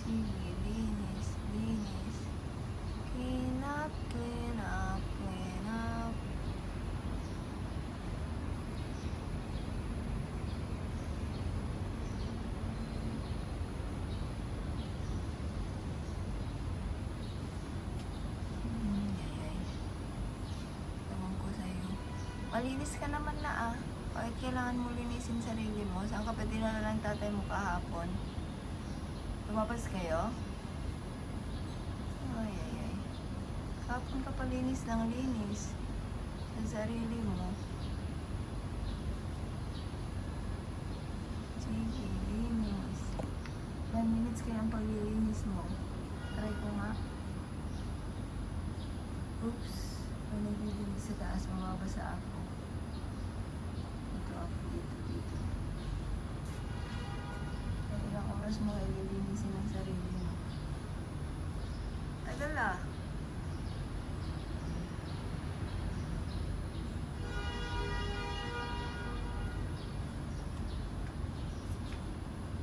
Sige, linis, linis. Clean up, clean up, clean up. Ay. Ewan ko sa'yo. Malinis ka naman na ah. Bakit kailangan mo linisin sarili mo? Saan ka pa dinala ng tatay mo kahapon? Lumabas kayo? Ay. Kahapon ka pa linis ng linis. Sa sarili mo. Sige, linis. 10 minutes kaya ang paglilinis mo. Try ko nga. Oops. May naglilinis sa taas. Mababasa ako. Dito ako. Dito. Ilang oras mo ay lilinisin ang sarili mo. Adala.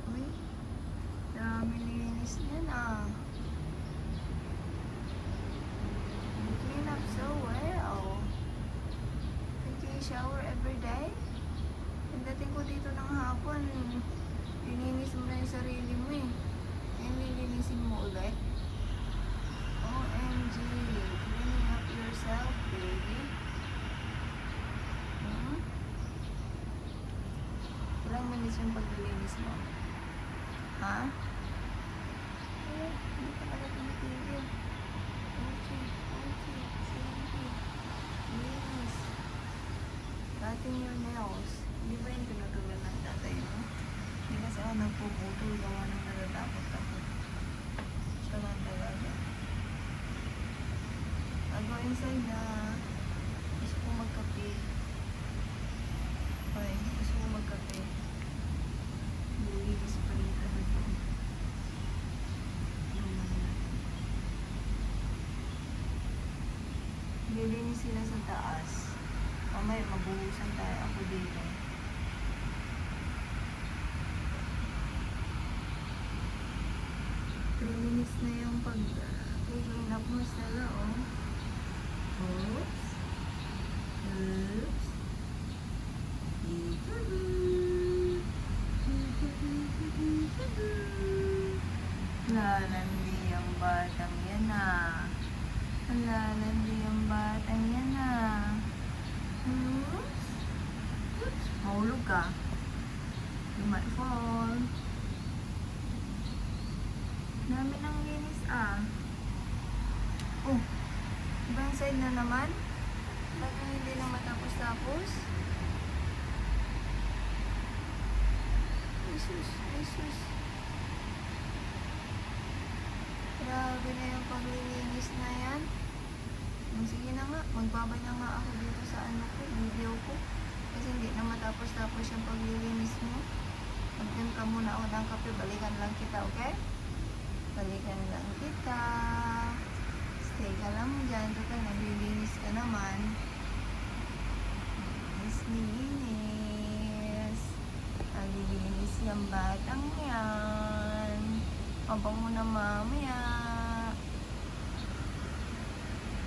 Uy. Dami linis niyan ah. You clean up so well. Think you shower every day? Pagdating ko dito ng hapon, lininis mo na yung sarili mo eh. Ngayon lilinisin mo ulit. OMG, cleaning up yourself, baby. Ilang minutes yung paglilinis mo? Ha? Hindi ka pala tinitigil. Okay. Sige. Linis. Cutting your nails. Hindi ba yung tinutulad ng tatay mo? Hindi kasi ako nagpuputol. Gawa ng natatakot ako. Siya lang talaga. I'll go inside na. Gusto ko magkape. Okay, gusto ko magkape. Lilis pa rin talaga. Lilinis sila sa taas. Mamaya mabuhusan tayo ako dito. 3 minutes na yung pag-clean up mo sa loob. Oops. Lalandi ang batang yan ah. Lalandi ang batang yan ah. Oops. Mahulog ka. You might fall. Dami ng linis ah. Oh, ibang side na naman. Bakit hindi na matapos-tapos? Jesus. Grabe na yung paglilinis na yan. Sige na nga, magbabay na nga ako dito sa video ko. Kasi hindi na matapos-tapos yung paglilinis mo. Mag-in ka muna ako ng kape, balikan lang kita, okay? Balikan lang kita. Stay ka lang dyan. Total, naglilinis ka naman. Linis. Naglilinis yung batang yan. Abang mo na mamaya.